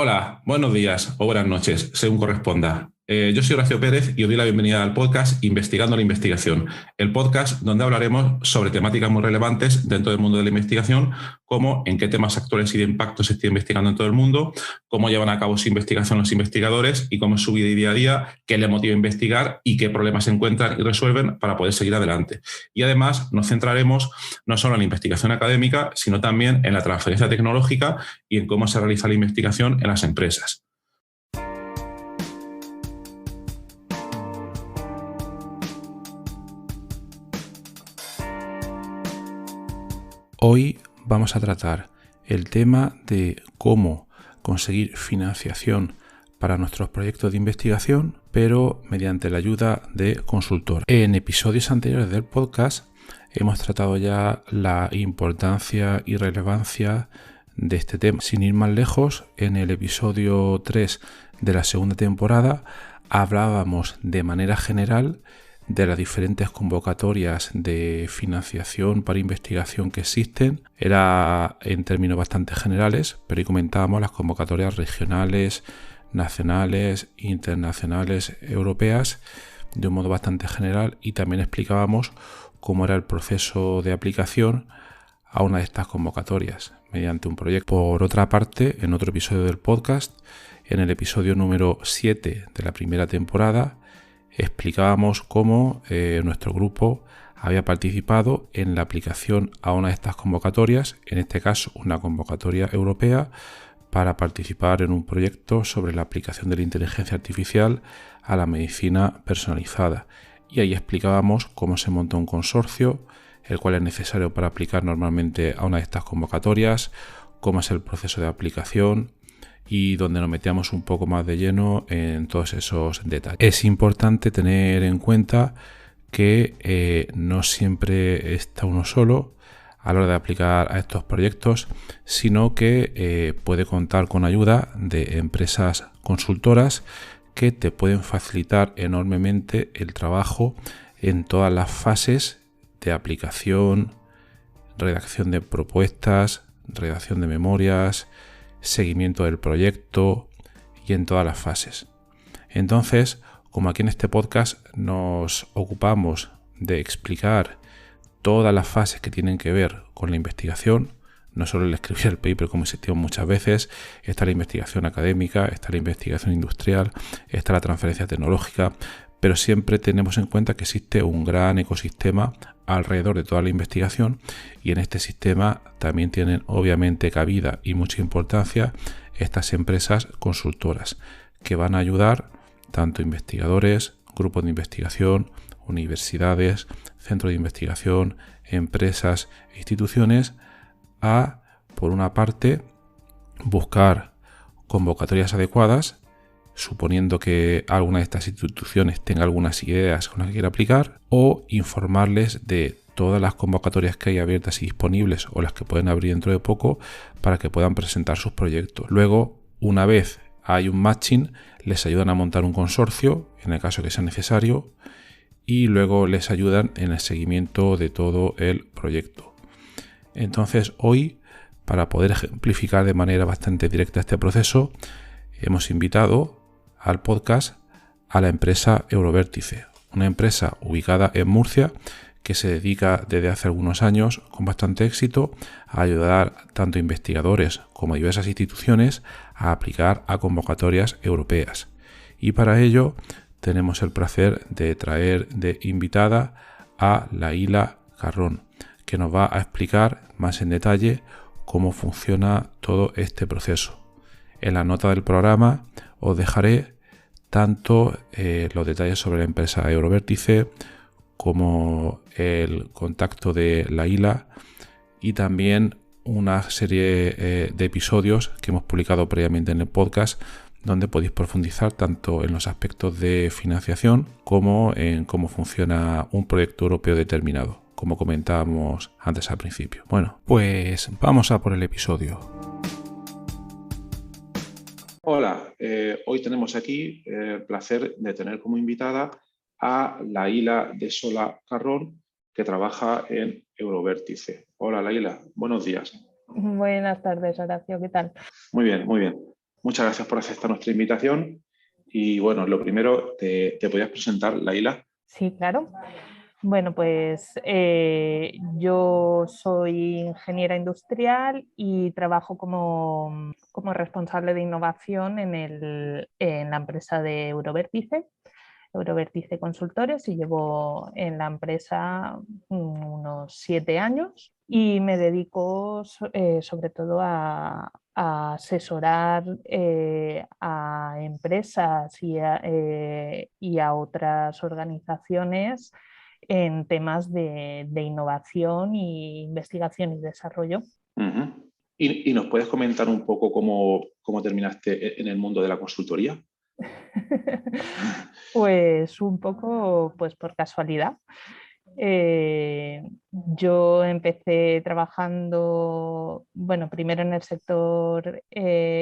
Hola, buenos días o buenas noches, según corresponda. Yo soy Horacio Pérez y os doy la bienvenida al podcast Investigando la Investigación, el podcast donde hablaremos sobre temáticas muy relevantes dentro del mundo de la investigación, como en qué temas actuales y de impacto se está investigando en todo el mundo, cómo llevan a cabo su investigación los investigadores y cómo es su vida y día a día, qué les motiva a investigar y qué problemas encuentran y resuelven para poder seguir adelante. Y además nos centraremos no solo en la investigación académica, sino también en la transferencia tecnológica y en cómo se realiza la investigación en las empresas. Hoy vamos a tratar el tema de cómo conseguir financiación para nuestros proyectos de investigación, pero mediante la ayuda de consultores. En episodios anteriores del podcast hemos tratado ya la importancia y relevancia de este tema. Sin ir más lejos, en el episodio 3 de la segunda temporada hablábamos de manera general de las diferentes convocatorias de financiación para investigación que existen. Era en términos bastante generales, pero ahí comentábamos las convocatorias regionales, nacionales, internacionales, europeas, de un modo bastante general, y también explicábamos cómo era el proceso de aplicación a una de estas convocatorias mediante un proyecto. Por otra parte, en otro episodio del podcast, en el episodio número 7 de la primera temporada, explicábamos cómo nuestro grupo había participado en la aplicación a una de estas convocatorias, en este caso una convocatoria europea, para participar en un proyecto sobre la aplicación de la inteligencia artificial a la medicina personalizada. Y ahí explicábamos cómo se monta un consorcio, el cual es necesario para aplicar normalmente a una de estas convocatorias, cómo es el proceso de aplicación y donde nos metíamos un poco más de lleno en todos esos detalles. Es importante tener en cuenta que no siempre está uno solo a la hora de aplicar a estos proyectos, sino que puede contar con ayuda de empresas consultoras que te pueden facilitar enormemente el trabajo en todas las fases de aplicación, redacción de propuestas, redacción de memorias, seguimiento del proyecto y en todas las fases. Entonces, como aquí en este podcast nos ocupamos de explicar todas las fases que tienen que ver con la investigación, no solo el escribir el paper, como insistimos muchas veces, está la investigación académica, está la investigación industrial, está la transferencia tecnológica, pero siempre tenemos en cuenta que existe un gran ecosistema alrededor de toda la investigación, y en este sistema también tienen obviamente cabida y mucha importancia estas empresas consultoras que van a ayudar tanto investigadores, grupos de investigación, universidades, centros de investigación, empresas e instituciones a, por una parte, buscar convocatorias adecuadas, suponiendo que alguna de estas instituciones tenga algunas ideas con las que quiera aplicar, o informarles de todas las convocatorias que hay abiertas y disponibles o las que pueden abrir dentro de poco para que puedan presentar sus proyectos. Luego, una vez hay un matching, les ayudan a montar un consorcio, en el caso que sea necesario, y luego les ayudan en el seguimiento de todo el proyecto. Entonces, hoy, para poder ejemplificar de manera bastante directa este proceso, hemos invitado al podcast a la empresa Eurovértice, una empresa ubicada en Murcia que se dedica desde hace algunos años con bastante éxito a ayudar tanto a investigadores como a diversas instituciones a aplicar a convocatorias europeas. Y para ello tenemos el placer de traer de invitada a Laila Carrón, que nos va a explicar más en detalle cómo funciona todo este proceso. En la nota del programa os dejaré tanto los detalles sobre la empresa Eurovértice como el contacto de Laila y también una serie de episodios que hemos publicado previamente en el podcast, donde podéis profundizar tanto en los aspectos de financiación como en cómo funciona un proyecto europeo determinado, como comentábamos antes al principio. Bueno, pues vamos a por el episodio. Hola, hoy tenemos aquí el placer de tener como invitada a Laila de Sola Carrón, que trabaja en Eurovértice. Hola Laila, buenos días. Buenas tardes, Horacio, ¿qué tal? Muy bien, muy bien. Muchas gracias por aceptar nuestra invitación. Y bueno, lo primero, ¿te podías presentar, Laila? Sí, claro. Bueno, pues yo soy ingeniera industrial y trabajo como responsable de innovación en la empresa de Eurovértice Consultores, y llevo en la empresa unos 7 años y me dedico sobre todo a asesorar a empresas y a otras organizaciones en temas de innovación y investigación y desarrollo. Uh-huh. ¿Y nos puedes comentar un poco cómo terminaste en el mundo de la consultoría? Pues un poco pues por casualidad. Yo empecé trabajando, bueno, primero en el sector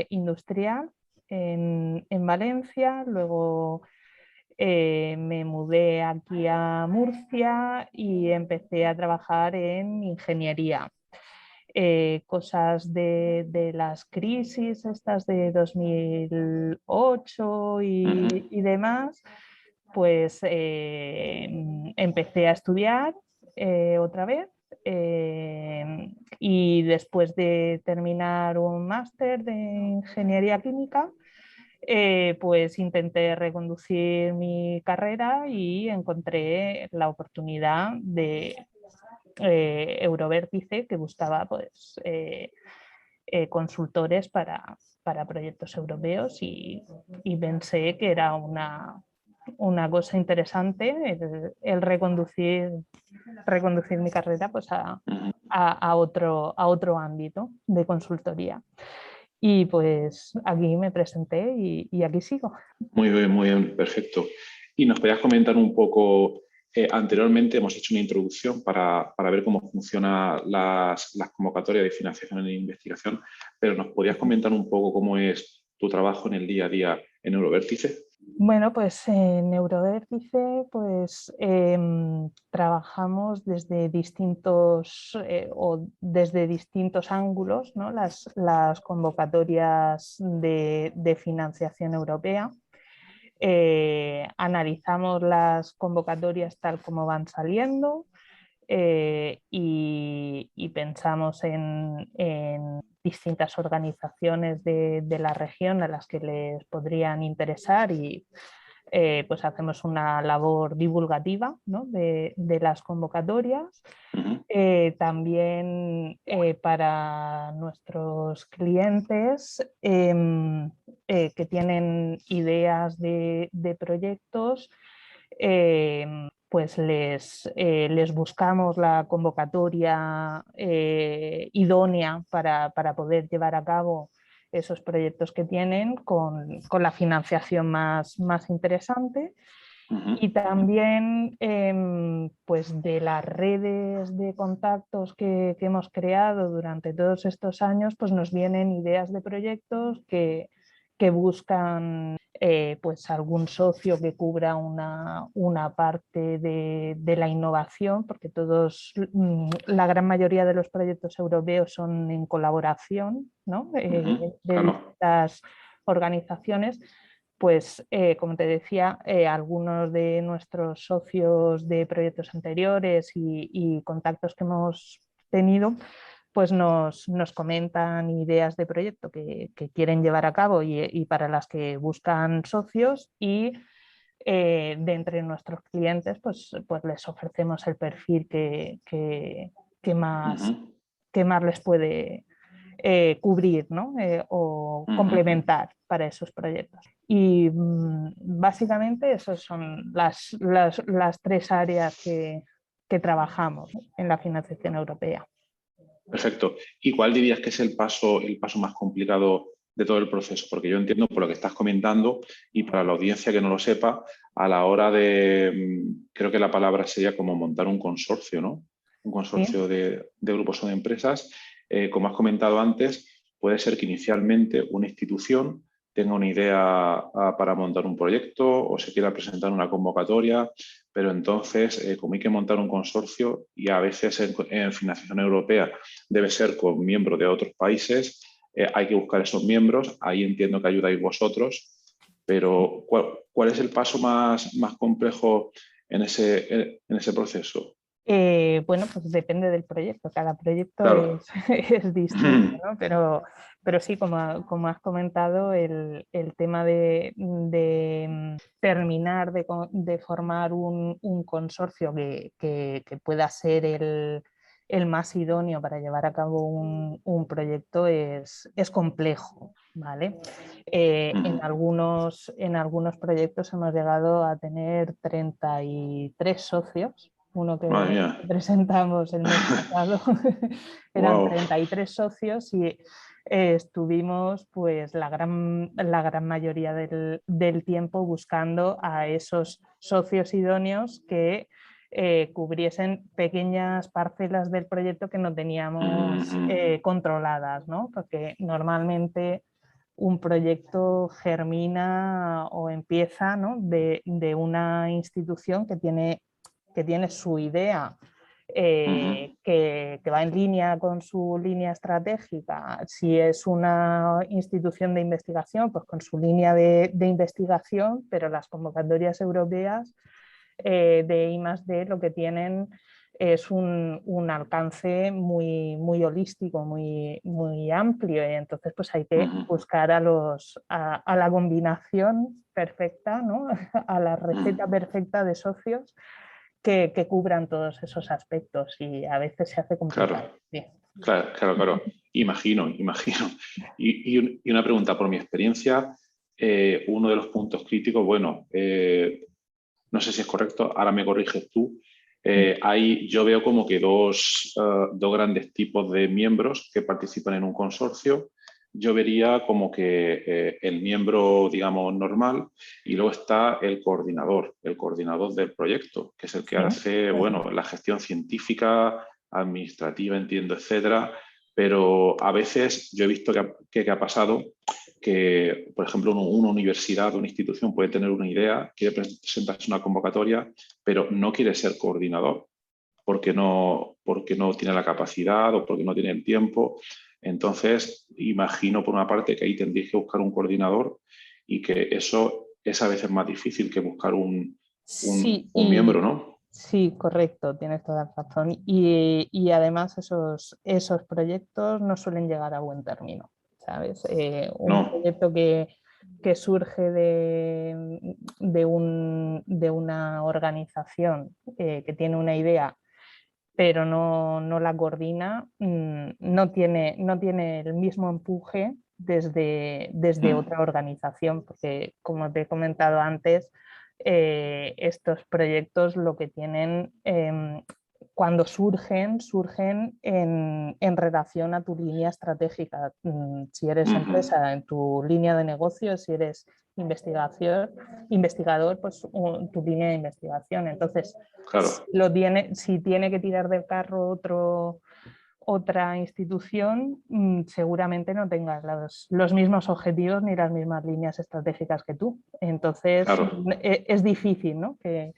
industrial en Valencia, luego me mudé aquí a Murcia y empecé a trabajar en ingeniería. Cosas de las crisis estas de 2008 Uh-huh. y demás, pues empecé a estudiar otra vez, y después de terminar un máster de ingeniería química, pues intenté reconducir mi carrera y encontré la oportunidad de Eurovértice, que buscaba pues, consultores para proyectos europeos, y pensé que era una cosa interesante el reconducir mi carrera pues, Uh-huh. a otro ámbito de consultoría. Y pues aquí me presenté y aquí sigo. Muy bien, perfecto. ¿Y nos podías comentar un poco, anteriormente hemos hecho una introducción para ver cómo funcionan las convocatorias de financiación e investigación, pero nos podías comentar un poco cómo es tu trabajo en el día a día en Eurovértice? Bueno, pues en Eurovértice pues, trabajamos desde desde distintos ángulos, ¿no? Las convocatorias de financiación europea. Analizamos las convocatorias tal como van saliendo, y pensamos en distintas organizaciones de la región a las que les podrían interesar, y pues hacemos una labor divulgativa, ¿no? de las convocatorias. Uh-huh. También para nuestros clientes que tienen ideas de proyectos, pues les buscamos la convocatoria idónea para poder llevar a cabo esos proyectos que tienen con la financiación más interesante. Uh-huh. Y también pues de las redes de contactos que hemos creado durante todos estos años, pues nos vienen ideas de proyectos que buscan pues algún socio que cubra una parte de la innovación, porque la gran mayoría de los proyectos europeos son en colaboración, ¿no? Uh-huh. De Claro. distintas organizaciones. Pues como te decía, algunos de nuestros socios de proyectos anteriores y contactos que hemos tenido, pues nos comentan ideas de proyecto que quieren llevar a cabo y para las que buscan socios, y de entre nuestros clientes pues les ofrecemos el perfil que más, Uh-huh. que más les puede cubrir, ¿no? O Uh-huh. complementar para esos proyectos. Y básicamente esas son las tres áreas que trabajamos en la financiación europea. Perfecto. ¿Y cuál dirías que es el paso más complicado de todo el proceso? Porque yo entiendo por lo que estás comentando, y para la audiencia que no lo sepa, a la hora creo que la palabra sería como montar un consorcio, ¿no? Un ¿Sí? consorcio de grupos o de empresas. Como has comentado antes, puede ser que inicialmente una institución tenga una idea para montar un proyecto o se quiera presentar una convocatoria, pero entonces, como hay que montar un consorcio y a veces en financiación europea debe ser con miembros de otros países, hay que buscar esos miembros, ahí entiendo que ayudáis vosotros, pero ¿cuál es el paso más complejo en ese proceso? Bueno, pues depende del proyecto, cada proyecto Claro. es distinto, ¿no? Pero sí, como has comentado, el tema de terminar de formar un consorcio que pueda ser el más idóneo para llevar a cabo un proyecto es complejo, ¿vale? En algunos proyectos hemos llegado a tener 33 socios, uno Madre que mía. presentamos el mes pasado, eran Wow. 33 socios y estuvimos pues la gran mayoría del tiempo buscando a esos socios idóneos que cubriesen pequeñas parcelas del proyecto que no teníamos controladas, ¿no? Porque normalmente un proyecto germina o empieza, ¿no? de una institución que tiene su idea, que va en línea con su línea estratégica. Si es una institución de investigación, pues con su línea de investigación, pero las convocatorias europeas de I+D lo que tienen es un alcance muy holístico, muy amplio, y entonces pues hay que buscar a la combinación perfecta, ¿no? A la receta perfecta de socios que cubran todos esos aspectos, y a veces se hace complicado. Claro, Sí. claro. Imagino. Y una pregunta, por mi experiencia, uno de los puntos críticos, bueno, no sé si es correcto, ahora me corriges tú, yo veo como que dos grandes tipos de miembros que participan en un consorcio. Yo vería como que el miembro, digamos, normal, y luego está el coordinador del proyecto, que es el que Sí. hace, bueno, la gestión científica, administrativa, entiendo, etcétera. Pero a veces yo he visto que ha pasado que, por ejemplo, una universidad o una institución puede tener una idea, quiere presentarse una convocatoria, pero no quiere ser coordinador porque no tiene la capacidad o porque no tiene el tiempo. Entonces, imagino por una parte que ahí tendréis que buscar un coordinador, y que eso es a veces más difícil que buscar un Sí, miembro, ¿no? sí, correcto, tienes toda la razón. Y además esos proyectos no suelen llegar a buen término, ¿sabes? Un No. proyecto que surge de una organización que tiene una idea, pero no la coordina, no tiene el mismo empuje desde otra organización, porque como te he comentado antes, estos proyectos lo que tienen, cuando surgen en relación a tu línea estratégica. Si eres empresa, en tu línea de negocio; si eres investigador, pues tu línea de investigación. Entonces, Claro. si tiene que tirar del carro otra institución, seguramente no tengas los mismos objetivos ni las mismas líneas estratégicas que tú. Entonces, Claro. es difícil, ¿no? que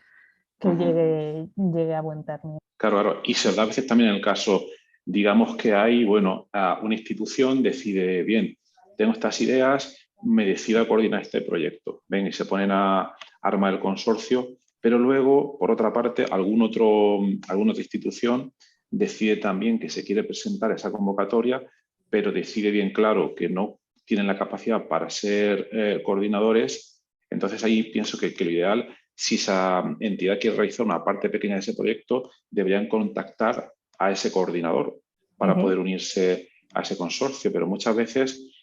llegue a buen término. Claro. Y se da a veces también el caso, digamos que hay, bueno, una institución decide, bien, tengo estas ideas, me decido a coordinar este proyecto. Ven, y se ponen a armar el consorcio, pero luego, por otra parte, alguna otra institución decide también que se quiere presentar esa convocatoria, pero decide bien claro que no tienen la capacidad para ser coordinadores. Entonces ahí pienso que lo ideal, si esa entidad quiere realizar una parte pequeña de ese proyecto, deberían contactar a ese coordinador para poder unirse a ese consorcio, pero muchas veces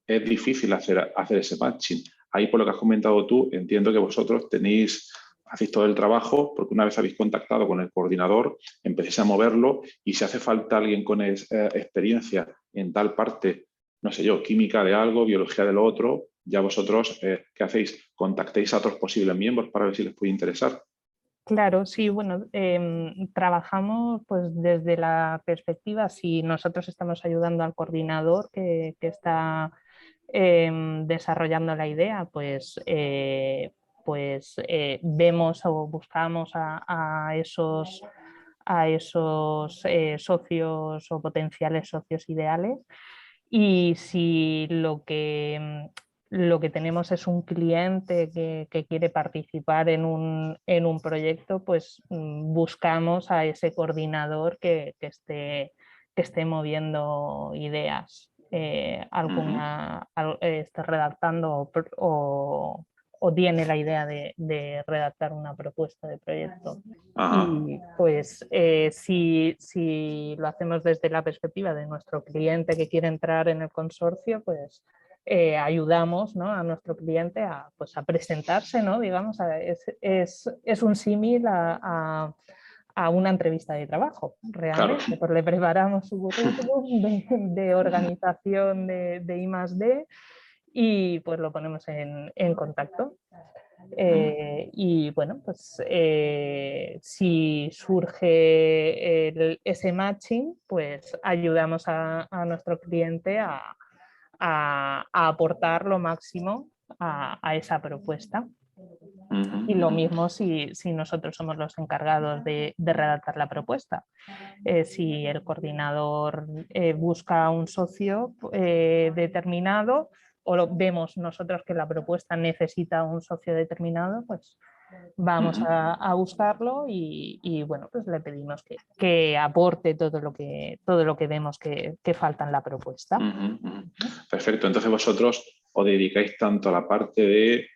es difícil hacer ese matching. Ahí, por lo que has comentado tú, entiendo que vosotros hacéis todo el trabajo, porque una vez habéis contactado con el coordinador, empecéis a moverlo, y si hace falta alguien con experiencia en tal parte, no sé yo, química de algo, biología de lo otro, ya vosotros, ¿qué hacéis? ¿Contactéis a otros posibles miembros para ver si les puede interesar? Claro, sí, bueno, trabajamos pues desde la perspectiva, si nosotros estamos ayudando al coordinador que está desarrollando la idea, vemos o buscamos a esos socios o potenciales socios ideales, Y si lo que tenemos es un cliente que quiere participar en un proyecto, pues buscamos a ese coordinador que esté moviendo ideas, esté redactando o tiene la idea de redactar una propuesta de proyecto. Ajá. Y pues si lo hacemos desde la perspectiva de nuestro cliente que quiere entrar en el consorcio, pues ayudamos, ¿no?, a nuestro cliente pues, a presentarse, ¿no? Digamos, es un símil a una entrevista de trabajo, realmente. Claro. Pues le preparamos su currículum de organización de I+D y pues lo ponemos en contacto. Y bueno, pues si surge ese matching, pues ayudamos a nuestro cliente a aportar lo máximo a esa propuesta. Y lo mismo si nosotros somos los encargados de redactar la propuesta. Si el coordinador busca un socio determinado o vemos nosotros que la propuesta necesita un socio determinado, pues vamos a buscarlo y bueno, pues le pedimos que aporte todo lo que vemos que falta en la propuesta. Perfecto, entonces vosotros os dedicáis tanto a la parte de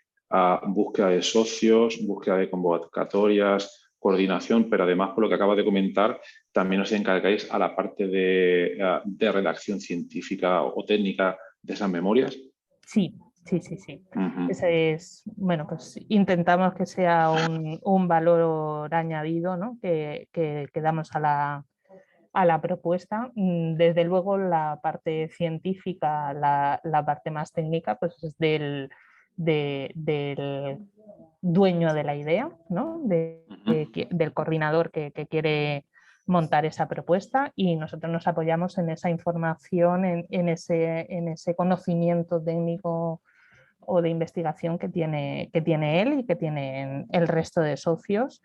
búsqueda de socios, búsqueda de convocatorias, coordinación, pero además, por lo que acabas de comentar, también os encargáis a la parte de redacción científica o técnica de esas memorias. Sí. Ese es, bueno, pues intentamos que sea un valor añadido, ¿no?, que damos a la propuesta. Desde luego la parte científica, la parte más técnica, pues es del dueño de la idea, ¿no?, del coordinador que quiere montar esa propuesta, y nosotros nos apoyamos en esa información, en ese conocimiento técnico o de investigación que tiene él y que tienen el resto de socios.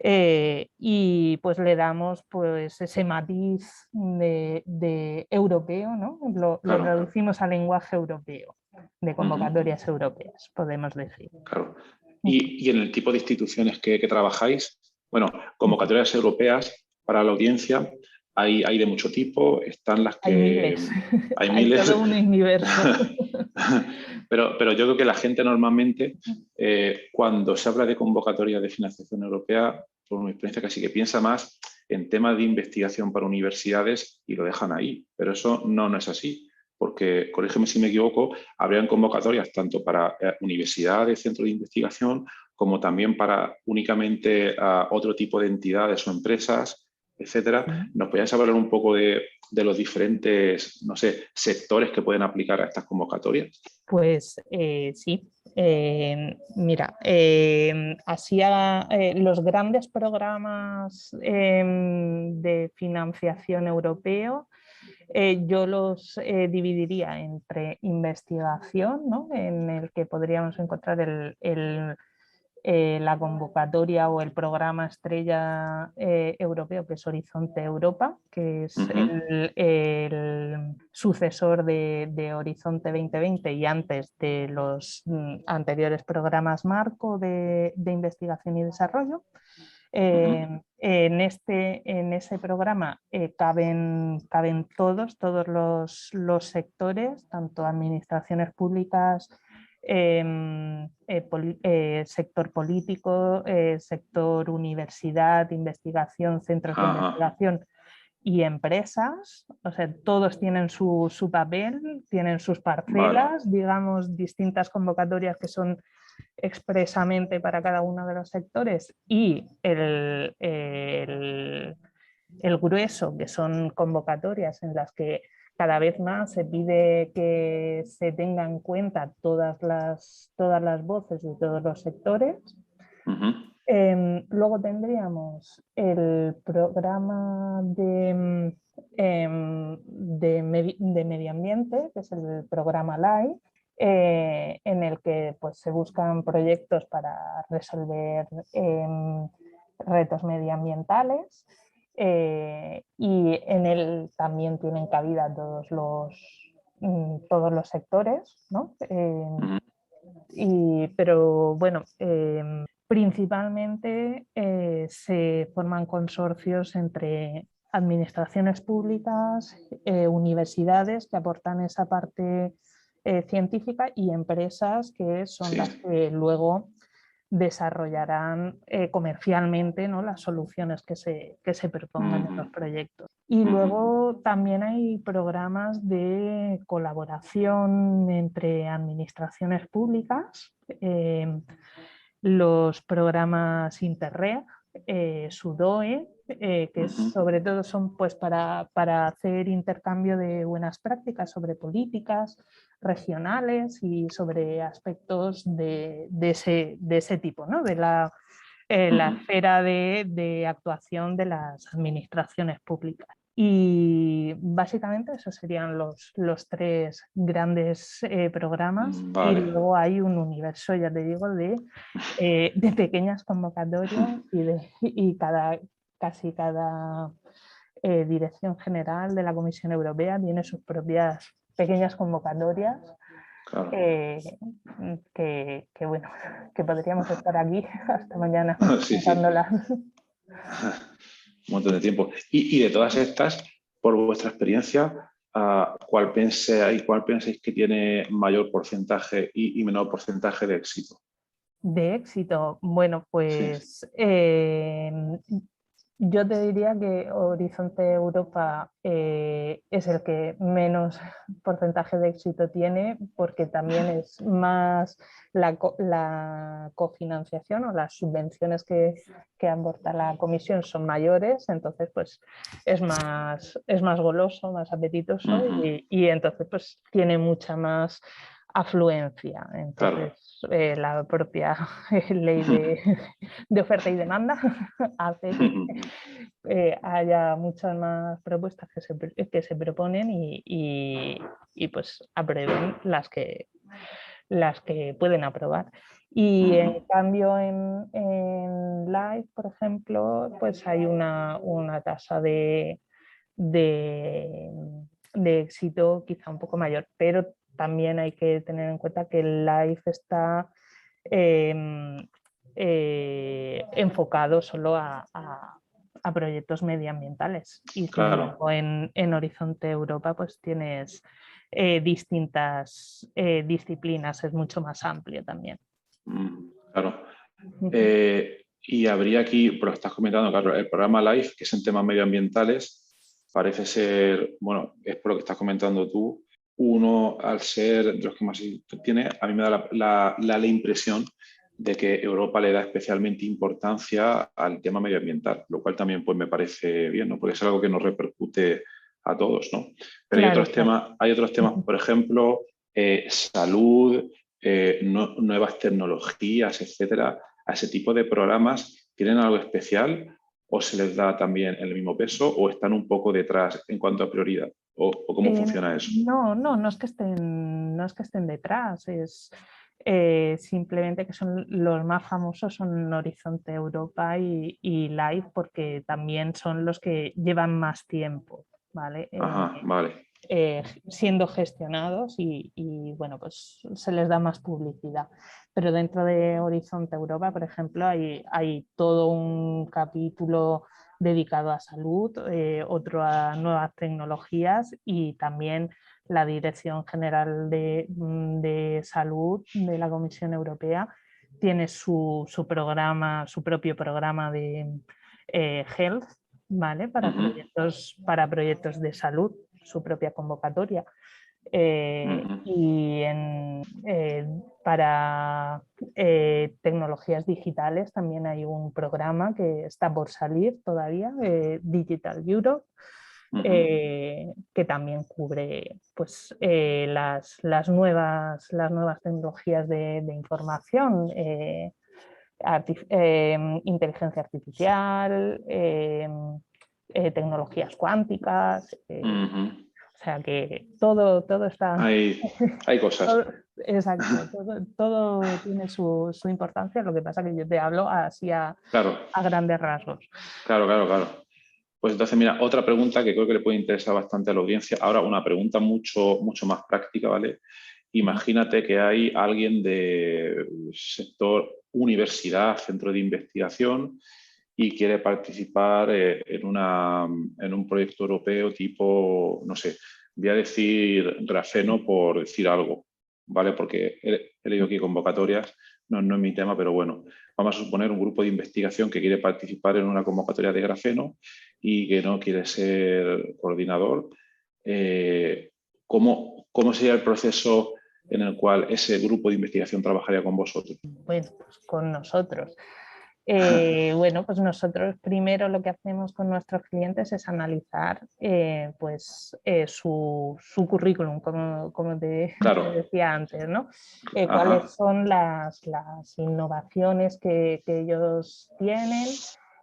Y pues le damos pues ese matiz de europeo, ¿no? Lo traducimos al lenguaje europeo, de convocatorias europeas, podemos decir. Claro. Y en el tipo de instituciones que trabajáis, bueno, convocatorias europeas para la audiencia hay de mucho tipo, están las que... Hay miles. Hay miles. Todo un universo. Pero yo creo que la gente normalmente, cuando se habla de convocatoria de financiación europea, por mi experiencia, casi que piensa más en temas de investigación para universidades y lo dejan ahí. Pero eso no es así, porque, corrígeme si me equivoco, habrían convocatorias tanto para universidades, centros de investigación, como también para únicamente otro tipo de entidades o empresas, etcétera. ¿Nos podrías hablar un poco de los diferentes, no sé, sectores que pueden aplicar a estas convocatorias? Pues sí. Mira, así los grandes programas de financiación europeo, yo los dividiría entre investigación, ¿no?, en el que podríamos encontrar la convocatoria o el programa estrella europeo, que es Horizonte Europa, que es el sucesor de Horizonte 2020 y antes de los anteriores programas marco de investigación y desarrollo. En ese programa caben todos los sectores, tanto administraciones públicas, sector político, sector universidad, investigación, centros de investigación y empresas. O sea, todos tienen su papel, tienen sus parcelas, digamos, distintas convocatorias que son expresamente para cada uno de los sectores, y el grueso, que son convocatorias en las que cada vez más se pide que se tengan en cuenta todas las voces de todos los sectores. Luego tendríamos el programa de medio ambiente, que es el programa LIFE, en el que pues, se buscan proyectos para resolver retos medioambientales, y en él también tienen cabida todos todos los sectores, ¿no? Pero bueno, principalmente se forman consorcios entre administraciones públicas, universidades que aportan esa parte científica y empresas que son las que luego desarrollarán comercialmente, ¿no?, las soluciones que se propongan en los proyectos. Y luego también hay programas de colaboración entre administraciones públicas, los programas Interreg, SUDOE, que sobre todo son pues, para hacer intercambio de buenas prácticas sobre políticas regionales y sobre aspectos de ese tipo, ¿no? De la esfera de actuación de las administraciones públicas. Y básicamente esos serían los 3 grandes programas. Y luego hay un universo, ya te digo, de pequeñas convocatorias y casi cada dirección general de la Comisión Europea tiene sus propias pequeñas convocatorias. Claro. Bueno, que podríamos estar aquí hasta mañana contándolas. Un montón de tiempo. Y de todas estas, por vuestra experiencia, ¿cuál pensáis que tiene mayor porcentaje y menor porcentaje de éxito? De éxito, bueno, pues yo te diría que Horizonte Europa es el que menos porcentaje de éxito tiene, porque también es más la cofinanciación o las subvenciones que aporta la comisión son mayores, entonces pues es más goloso, más apetitoso y entonces pues tiene mucha más afluencia. Entonces, claro, la propia ley de oferta y demanda hace que haya muchas más propuestas que se proponen y pues aprueben las que pueden aprobar. Y en cambio en Live, por ejemplo, pues hay una tasa de éxito quizá un poco mayor, pero también hay que tener en cuenta que el LIFE está enfocado solo a proyectos medioambientales y claro, en Horizonte Europa pues tienes distintas disciplinas, es mucho más amplio también. Claro. Y habría aquí, pero estás comentando, claro, el programa LIFE, que es en temas medioambientales, parece ser, bueno, es por lo que estás comentando tú, uno al ser de los que más tiene, a mí me da la impresión de que Europa le da especialmente importancia al tema medioambiental, lo cual también pues me parece bien, ¿no? Porque es algo que nos repercute a todos, ¿no? Pero claro, hay otros temas, por ejemplo, salud, nuevas tecnologías, etcétera. ¿A ese tipo de programas tienen algo especial o se les da también el mismo peso o están un poco detrás en cuanto a prioridad? ¿O cómo funciona eso? No es que estén detrás, es simplemente que son los más famosos son Horizonte Europa y LIFE porque también son los que llevan más tiempo, ¿vale? Vale. Siendo gestionados y bueno, pues se les da más publicidad. Pero dentro de Horizonte Europa, por ejemplo, hay todo un capítulo dedicado a salud, otro a nuevas tecnologías y también la Dirección General de Salud de la Comisión Europea tiene su propio programa de Health, ¿vale? Para proyectos de salud, su propia convocatoria. Y para tecnologías digitales también hay un programa que está por salir todavía, Digital Europe, que también cubre pues, las nuevas tecnologías de información, inteligencia artificial, tecnologías cuánticas. O sea que todo está... Hay cosas. Exacto, todo tiene su importancia, lo que pasa que yo te hablo así a grandes rasgos. Claro. Pues entonces, mira, otra pregunta que creo que le puede interesar bastante a la audiencia. Ahora, una pregunta mucho más práctica, ¿vale? Imagínate que hay alguien del sector universidad, centro de investigación, y quiere participar en un proyecto europeo tipo, no sé, voy a decir grafeno por decir algo, ¿vale? Porque he leído aquí convocatorias, no es mi tema, pero bueno, vamos a suponer un grupo de investigación que quiere participar en una convocatoria de grafeno y que no quiere ser coordinador. ¿Cómo sería el proceso en el cual ese grupo de investigación trabajaría con vosotros? Bueno, pues con nosotros. Bueno, pues nosotros primero lo que hacemos con nuestros clientes es analizar su currículum, como te Claro. decía antes, ¿no? Ajá. Cuáles son las innovaciones que ellos tienen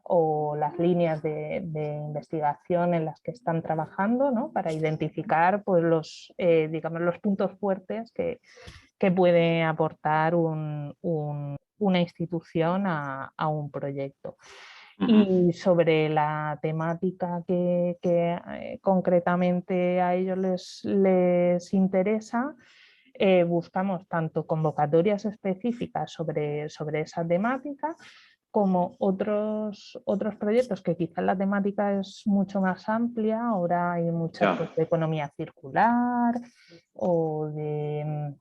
o las líneas de investigación en las que están trabajando, ¿no? Para identificar pues, digamos, los puntos fuertes que puede aportar una institución a un proyecto. Y sobre la temática que concretamente a ellos les interesa, buscamos tanto convocatorias específicas sobre esa temática como otros proyectos que quizás la temática es mucho más amplia. Ahora hay muchas de economía circular o de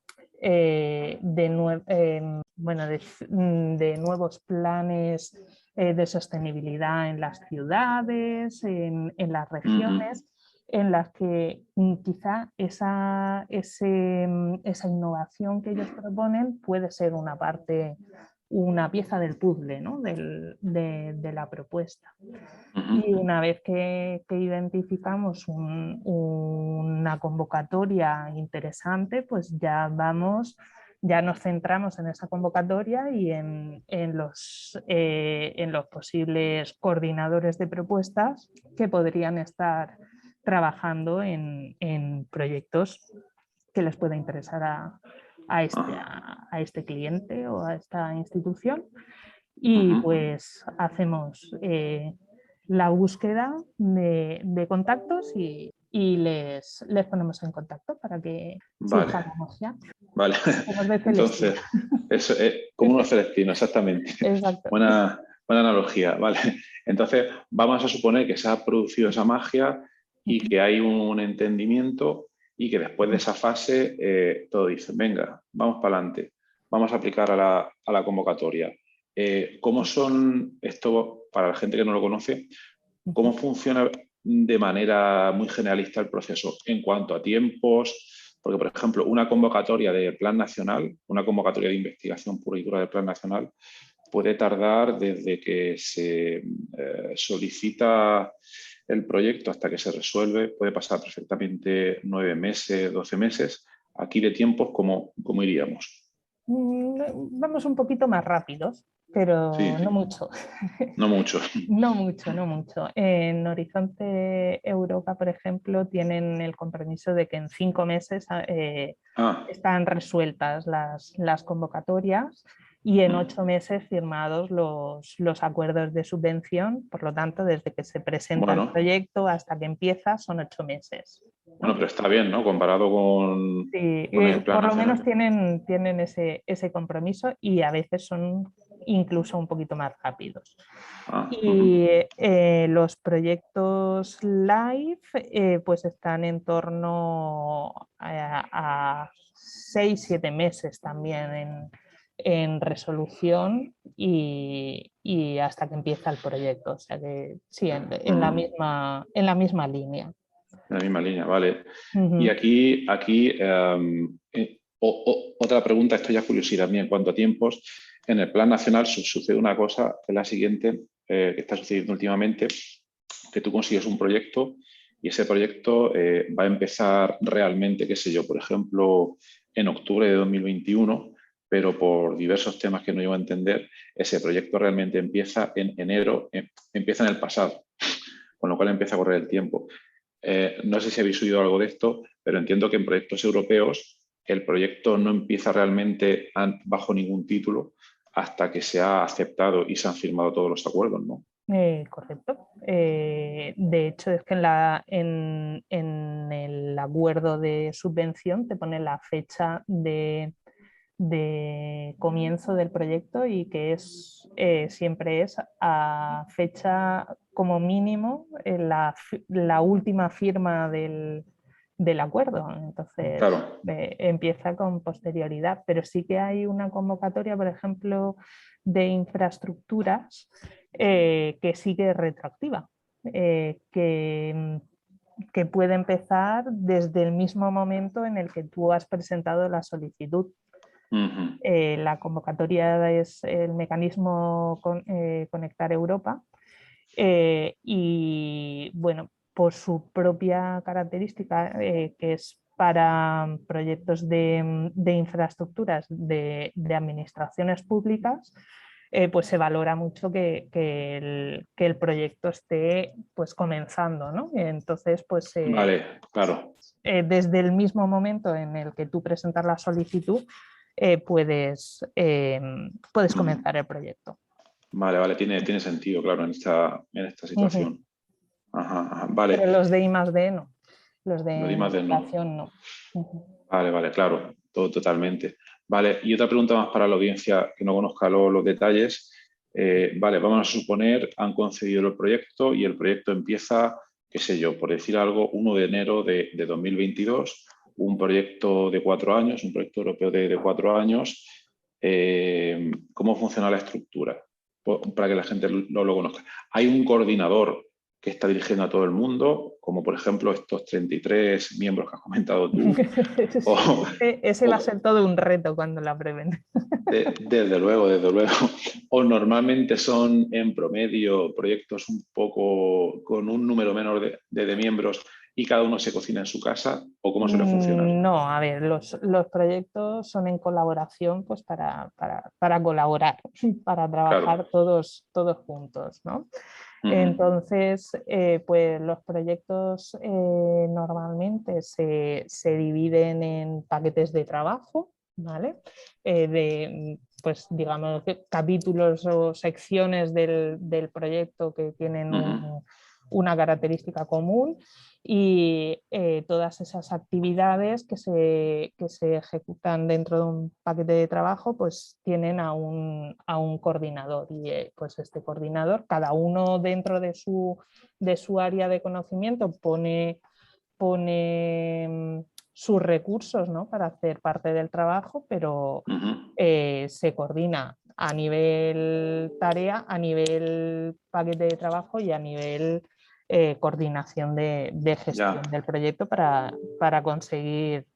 nuevos planes de sostenibilidad en las ciudades, en las regiones, en las que quizá esa innovación que ellos proponen puede ser una pieza del puzzle, ¿no? de la propuesta. Y una vez que identificamos una convocatoria interesante, pues ya nos centramos en esa convocatoria y en los posibles coordinadores de propuestas que podrían estar trabajando en proyectos que les pueda interesar a este cliente o a esta institución. Y pues hacemos la búsqueda de contactos y les ponemos en contacto para que surja la magia. Vale, entonces, eso es como unos celestinos, exactamente. Exacto. Buena analogía, vale. Entonces, vamos a suponer que se ha producido esa magia y que hay un entendimiento y que después de esa fase todos dicen, venga, vamos para adelante, vamos a aplicar a la convocatoria. ¿Cómo son, esto para la gente que no lo conoce, cómo funciona de manera muy generalista el proceso en cuanto a tiempos? Porque, por ejemplo, una convocatoria de Plan Nacional, una convocatoria de investigación pura y dura del Plan Nacional, puede tardar desde que se solicita el proyecto hasta que se resuelve, puede pasar perfectamente 9 meses, 12 meses. Aquí de tiempos, ¿cómo iríamos? Vamos un poquito más rápidos, pero sí. no mucho. No mucho. No mucho. En Horizonte Europa, por ejemplo, tienen el compromiso de que en 5 meses están resueltas las convocatorias y en 8 meses firmados los acuerdos de subvención. Por lo tanto, desde que se presenta el proyecto hasta que empieza son 8 meses. ¿No? Bueno, pero está bien, ¿no? Comparado con... Sí, con el Plan por lo Nacional. menos tienen ese compromiso y a veces son incluso un poquito más rápidos. Y los proyectos live pues están en torno a 6-7 meses también en resolución y hasta que empieza el proyecto. O sea que sí, en la misma línea. En la misma línea, vale. Y aquí otra pregunta, esto ya es curiosidad mía en cuanto a tiempos. En el Plan Nacional sucede una cosa, que es la siguiente, que está sucediendo últimamente, que tú consigues un proyecto y ese proyecto va a empezar realmente, qué sé yo, por ejemplo, en octubre de 2021, pero por diversos temas que no llevo a entender, ese proyecto realmente empieza en enero, empieza en el pasado, con lo cual empieza a correr el tiempo. No sé si habéis oído algo de esto, pero entiendo que en proyectos europeos el proyecto no empieza realmente bajo ningún título hasta que se ha aceptado y se han firmado todos los acuerdos, ¿no? Correcto. De hecho, es que en el acuerdo de subvención te pone la fecha de comienzo del proyecto y que siempre es a fecha como mínimo la última firma del acuerdo. Entonces, Claro. empieza con posterioridad, pero sí que hay una convocatoria, por ejemplo, de infraestructuras que sigue retroactiva, que puede empezar desde el mismo momento en el que tú has presentado la solicitud. Uh-huh. La convocatoria es el mecanismo Conectar Europa y bueno, por su propia característica, que es para proyectos de infraestructuras de administraciones públicas, pues se valora mucho que el proyecto esté pues comenzando, ¿no? Entonces, pues Vale, claro. desde el mismo momento en el que tú presentas la solicitud, puedes comenzar el proyecto. Vale, tiene sentido, claro, en esta situación. Ajá, vale. Pero los de I+D no, los de Lo di más de no. investigación no. Vale, claro, todo totalmente. Vale, y otra pregunta más para la audiencia que no conozca los detalles. Vale, vamos a suponer, han concedido el proyecto y el proyecto empieza, qué sé yo, por decir algo, 1 de enero de 2022, un proyecto de 4 años, un proyecto europeo de 4 años. ¿Cómo funciona la estructura? Para que la gente lo conozca. Hay un coordinador que está dirigiendo a todo el mundo, como por ejemplo estos 33 miembros que has comentado tú. Ese va a ser todo un reto cuando la aprueben. Desde luego. O normalmente son en promedio proyectos un poco con un número menor de miembros y cada uno se cocina en su casa, ¿o cómo suele funcionar? No, a ver, los proyectos son en colaboración pues para colaborar, para trabajar Claro. todos juntos, ¿no? Entonces, pues los proyectos normalmente se dividen en paquetes de trabajo, ¿vale? Pues digamos, capítulos o secciones del proyecto que tienen una característica común y todas esas actividades que se ejecutan dentro de un paquete de trabajo pues tienen a un coordinador y pues este coordinador, cada uno dentro de su área de conocimiento pone sus recursos, ¿no? Para hacer parte del trabajo, pero se coordina a nivel tarea, a nivel paquete de trabajo y a nivel coordinación de gestión del proyecto para conseguir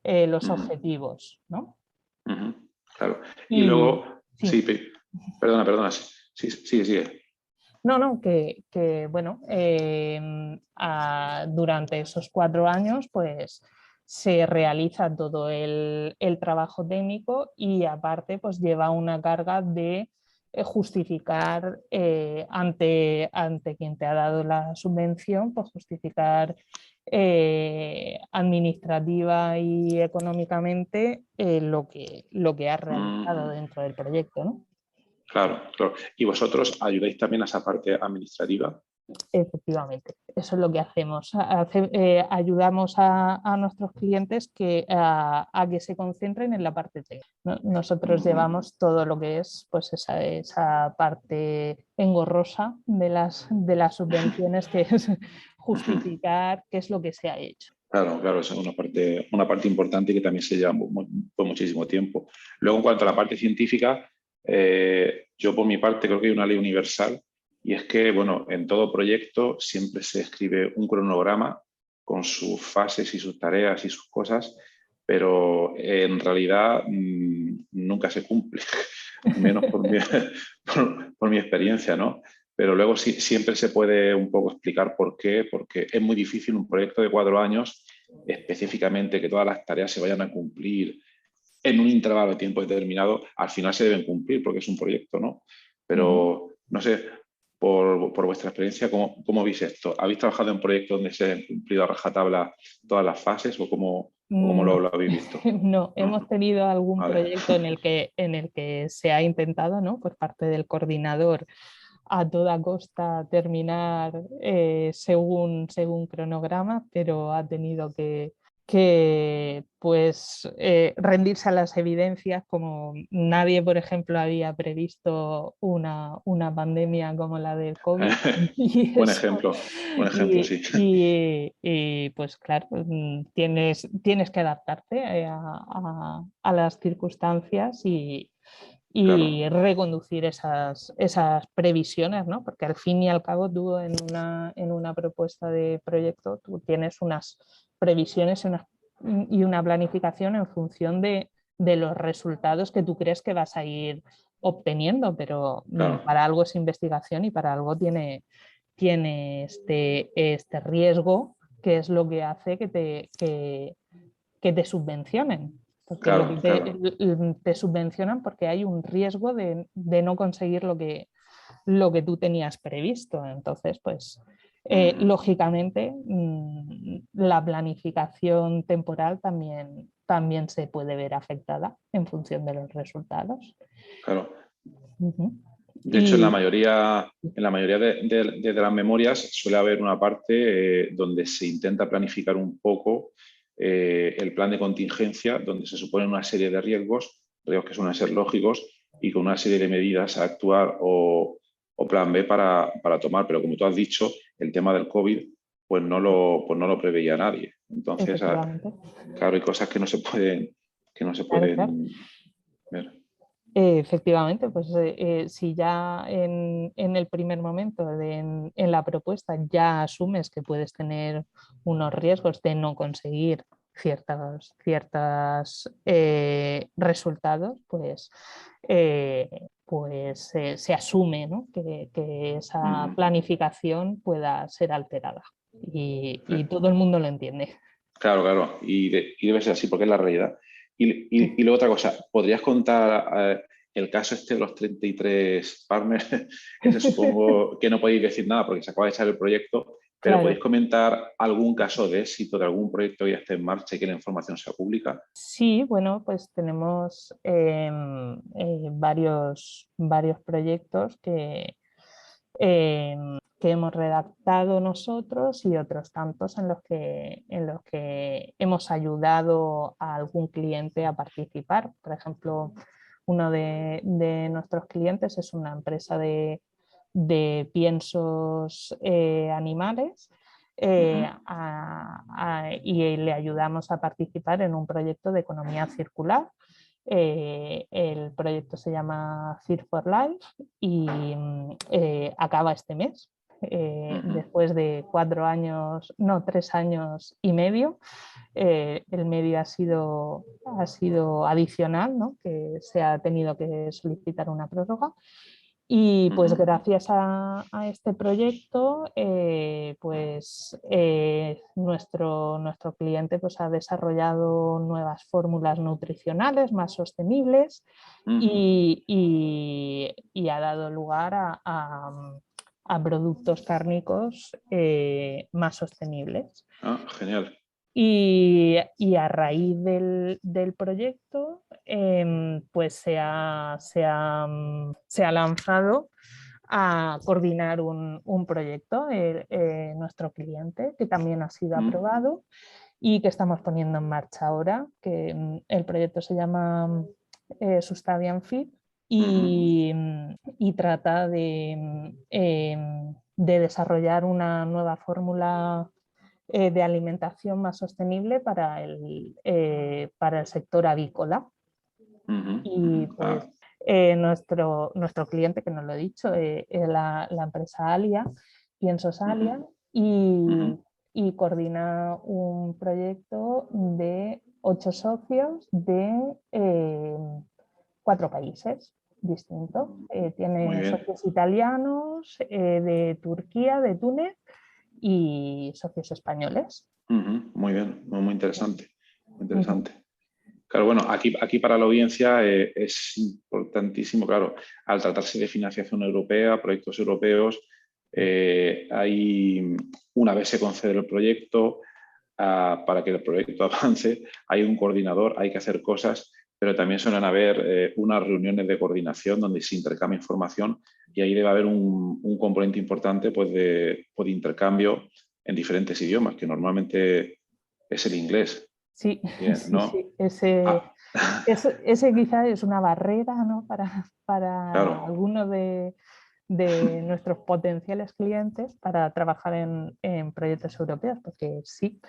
los objetivos, ¿no? Claro. Y Y luego, sí. Perdona, sigue. No, que bueno, durante esos 4 años pues se realiza todo el trabajo técnico y aparte pues lleva una carga de justificar ante quien te ha dado la subvención, pues justificar administrativa y económicamente lo que has realizado dentro del proyecto, ¿no? Claro. ¿Y vosotros ayudáis también a esa parte administrativa? Efectivamente, eso es lo que hacemos. Ayudamos a nuestros clientes a que se concentren en la parte técnica. Nosotros llevamos todo lo que es pues esa parte engorrosa de las subvenciones, que es justificar qué es lo que se ha hecho. Claro, esa es una parte importante que también se lleva por muchísimo tiempo. Luego, en cuanto a la parte científica, yo por mi parte creo que hay una ley universal y es que, bueno, en todo proyecto siempre se escribe un cronograma con sus fases y sus tareas y sus cosas, pero en realidad nunca se cumple, menos por mi experiencia, ¿no? Pero luego sí, siempre se puede un poco explicar por qué, porque es muy difícil un proyecto de 4 años, específicamente que todas las tareas se vayan a cumplir en un intervalo de tiempo determinado, al final se deben cumplir porque es un proyecto, ¿no? Pero, no sé, por vuestra experiencia, ¿cómo veis esto? ¿Habéis trabajado en proyectos donde se han cumplido a rajatabla todas las fases o cómo lo habéis visto? No, hemos tenido algún Vale. proyecto en el que se ha intentado, ¿no? Por parte del coordinador a toda costa terminar según cronograma, pero ha tenido que pues, rendirse a las evidencias, como nadie, por ejemplo, había previsto una pandemia como la del COVID. Y Buen eso, ejemplo, sí. pues claro, tienes que adaptarte a las circunstancias y Claro, reconducir esas previsiones, ¿no? Porque al fin y al cabo tú en una propuesta de proyecto tú tienes unas previsiones y una planificación en función de los resultados que tú crees que vas a ir obteniendo, pero claro. para algo es investigación y para algo tiene este riesgo, que es lo que hace que te subvencionen. Porque Claro, claro. te subvencionan porque hay un riesgo de no conseguir lo que tú tenías previsto. Entonces, pues, lógicamente, la planificación temporal también se puede ver afectada en función de los resultados. Claro. De hecho, Y en la mayoría de las memorias suele haber una parte donde se intenta planificar un poco el plan de contingencia, donde se suponen una serie de riesgos que suelen ser lógicos, y con una serie de medidas a actuar o plan B para tomar. Pero como tú has dicho, el tema del COVID pues no lo preveía nadie. Entonces, efectivamente, claro, hay cosas que no se pueden claro. ver. Efectivamente, pues si ya en el primer momento en la propuesta ya asumes que puedes tener unos riesgos de no conseguir ciertos resultados, pues se asume, ¿no? que esa planificación pueda ser alterada y todo el mundo lo entiende. Claro, claro, y debe ser así porque es la realidad. Y luego otra cosa, ¿podrías contar el caso este de los 33 partners? Ese supongo que no podéis decir nada porque se acaba de echar el proyecto, pero ¿podéis Claro. comentar algún caso de éxito de algún proyecto que ya esté en marcha y que la información sea pública? Sí, bueno, pues tenemos varios proyectos que hemos redactado nosotros y otros tantos en los que hemos ayudado a algún cliente a participar. Por ejemplo, uno de nuestros clientes es una empresa de piensos animales. Y le ayudamos a participar en un proyecto de economía circular. El proyecto se llama Feed for Life y acaba este mes. Después de 4 años, no, 3 años y medio, el medio ha sido adicional, ¿no? Que se ha tenido que solicitar una prórroga. Y pues gracias a este proyecto, nuestro cliente pues, ha desarrollado nuevas fórmulas nutricionales más sostenibles y ha dado lugar a productos cárnicos más sostenibles. Ah, genial. Y a raíz del proyecto, pues se ha lanzado a coordinar un proyecto, nuestro cliente, que también ha sido aprobado y que estamos poniendo en marcha ahora, que el proyecto se llama Sustavian Feed y trata de desarrollar una nueva fórmula de alimentación más sostenible para el sector avícola. Y pues nuestro cliente, que no lo he dicho, es la empresa Alia, Piensos Alia, y coordina un proyecto de 8 socios de 4 países distintos. Tiene socios italianos, de Turquía, de Túnez y socios españoles. Muy bien, muy interesante. Muy interesante. Claro, bueno, aquí para la audiencia es importantísimo, claro, al tratarse de financiación europea, proyectos europeos, una vez se concede el proyecto, para que el proyecto avance, hay un coordinador, hay que hacer cosas, pero también suelen haber unas reuniones de coordinación donde se intercambia información y ahí debe haber un componente importante pues, de intercambio en diferentes idiomas, que normalmente es el inglés. Sí, Bien, sí, ¿no? sí. Ese quizá es una barrera, ¿no? para Claro. algunos de nuestros potenciales clientes para trabajar en proyectos europeos, porque sí,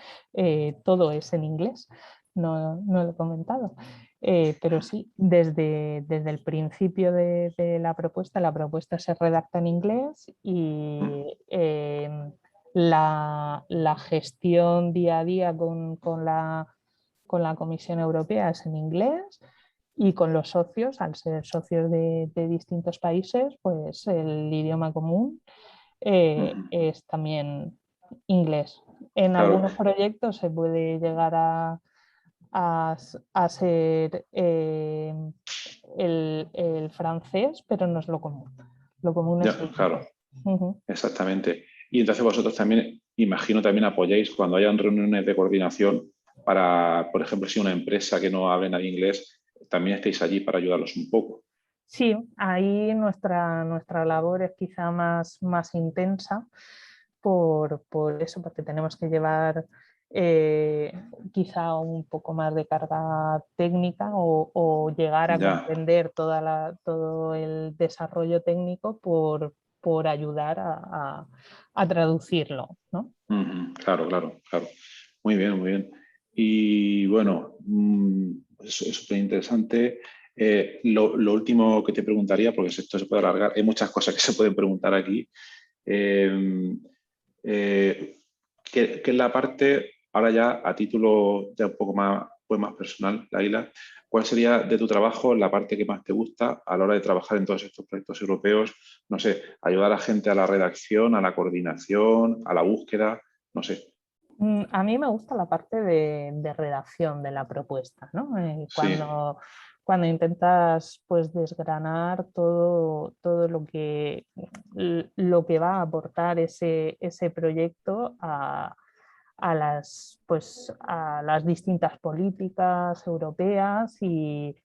todo es en inglés, no lo he comentado. Pero sí, desde el principio de la propuesta se redacta en inglés y la gestión día a día con la Comisión Europea es en inglés y con los socios, al ser socios de distintos países, pues el idioma común es también inglés. En Claro. algunos proyectos se puede llegar a ser el francés, pero no es lo común. Lo común Ya, es el claro, inglés. Uh-huh. exactamente. Y entonces vosotros también, imagino, también apoyáis cuando hayan reuniones de coordinación para, por ejemplo, si una empresa que no hable nadie inglés, también estéis allí para ayudarlos un poco. Sí, ahí nuestra labor es quizá más intensa por eso, porque tenemos que llevar quizá un poco más de carga técnica o llegar a Ya, comprender todo el desarrollo técnico por ayudar a traducirlo, ¿no? claro, claro, claro. Muy bien, muy bien. Y bueno, es súper interesante. Lo último que te preguntaría, porque esto se puede alargar, hay muchas cosas que se pueden preguntar aquí. Eh, que es la parte, ahora ya a título ya un poco más, pues más personal, Laila, ¿cuál sería de tu trabajo la parte que más te gusta a la hora de trabajar en todos estos proyectos europeos? No sé, ayudar a gente a la redacción, a la coordinación, a la búsqueda, no sé. A mí me gusta la parte de redacción de la propuesta, ¿no? Sí, Cuando intentas pues, desgranar todo lo que va a aportar ese proyecto a las distintas políticas europeas y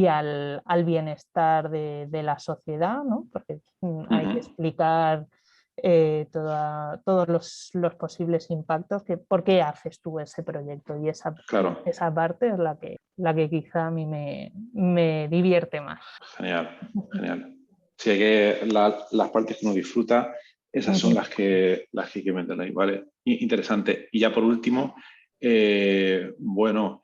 al bienestar de la sociedad, ¿no? Porque hay que explicar todos los posibles impactos, por qué haces tú ese proyecto y claro, esa parte es la que quizá a mí me divierte más. genial, genial. Sí, hay que las partes que uno disfruta, esas son Ujú. las que hay que meter ahí, ¿vale? Interesante. Y ya por último, bueno,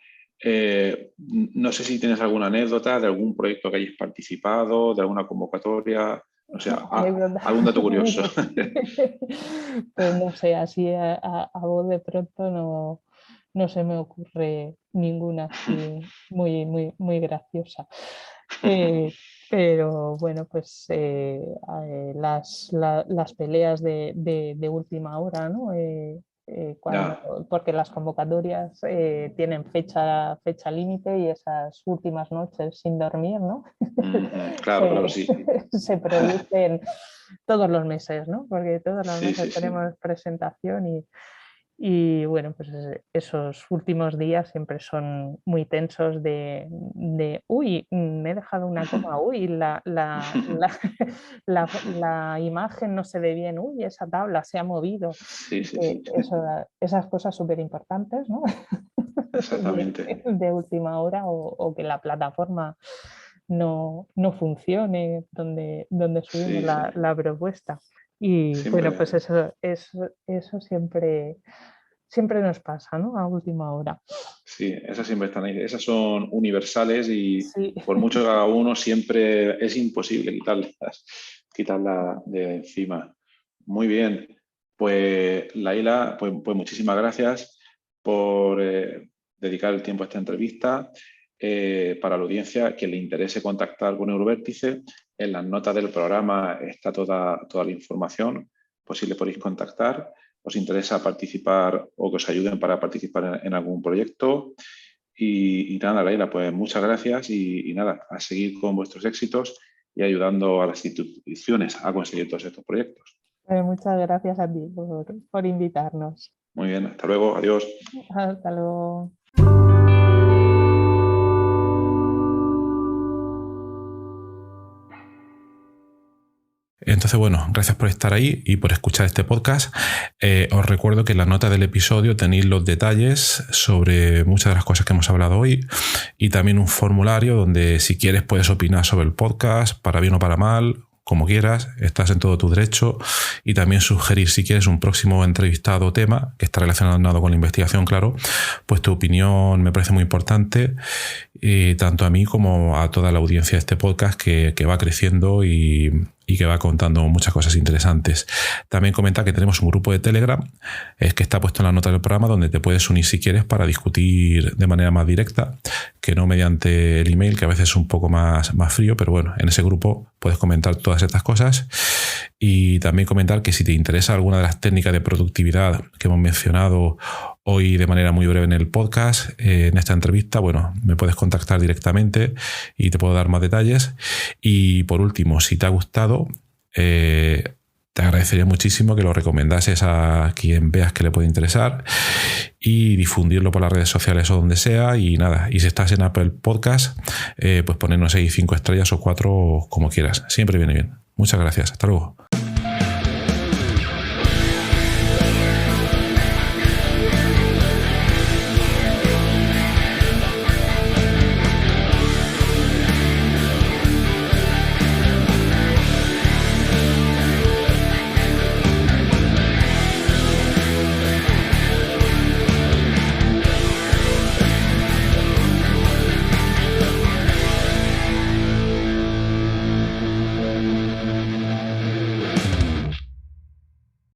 no sé si tienes alguna anécdota de algún proyecto que hayas participado, de alguna convocatoria, o sea, Anécdota. algún dato curioso. Pues no sé, así a voz de pronto no se me ocurre ninguna así muy graciosa. Eh, pero bueno, pues las peleas de última hora, ¿no? Ya, Porque las convocatorias tienen fecha límite y esas últimas noches sin dormir, ¿no? claro, claro, sí. Se producen todos los meses, ¿no? Porque todos los Sí, meses sí, sí. tenemos presentación y bueno, pues esos últimos días siempre son muy tensos uy, me he dejado una coma, uy, la imagen no se ve bien, uy, esa tabla se ha movido. Sí, sí, sí. Esas cosas súper importantes, ¿no? Exactamente. de última hora o que la plataforma no funcione donde subimos Sí, sí. la propuesta. Y bueno, Siempre. pues eso siempre nos pasa, ¿no? A última hora. Sí, esas siempre están ahí. Esas son universales y Sí. por mucho que haga uno, siempre es imposible quitarlas de encima. Muy bien. Pues Laila, pues muchísimas gracias por dedicar el tiempo a esta entrevista. Para la audiencia que le interese contactar con Eurovértice, en las notas del programa está toda la información, pues si le podéis contactar. Os interesa participar o que os ayuden para participar en algún proyecto. Y nada, Laila, pues muchas gracias y nada, a seguir con vuestros éxitos y ayudando a las instituciones a conseguir todos estos proyectos. Muchas gracias a ti por invitarnos. Muy bien, hasta luego, adiós. Hasta luego. Entonces, bueno, gracias por estar ahí y por escuchar este podcast. Os recuerdo que en la nota del episodio tenéis los detalles sobre muchas de las cosas que hemos hablado hoy y también un formulario donde si quieres puedes opinar sobre el podcast, para bien o para mal, como quieras, estás en todo tu derecho, y también sugerir si quieres un próximo entrevistado o tema que está relacionado con la investigación, claro, pues tu opinión me parece muy importante, tanto a mí como a toda la audiencia de este podcast que va creciendo y que va contando muchas cosas interesantes. También comenta que tenemos un grupo de Telegram que está puesto en la nota del programa, donde te puedes unir si quieres para discutir de manera más directa, que no mediante el email, que a veces es un poco más frío, pero bueno, en ese grupo puedes comentar todas estas cosas. Y también comentar que si te interesa alguna de las técnicas de productividad que hemos mencionado hoy de manera muy breve en el podcast, en esta entrevista, bueno, me puedes contactar directamente y te puedo dar más detalles. Y por último, si te ha gustado, te agradecería muchísimo que lo recomendases a quien veas que le puede interesar y difundirlo por las redes sociales o donde sea. Y nada, y si estás en Apple Podcast, pues ponernos ahí 5 estrellas o 4 como quieras. Siempre viene bien. Muchas gracias. Hasta luego.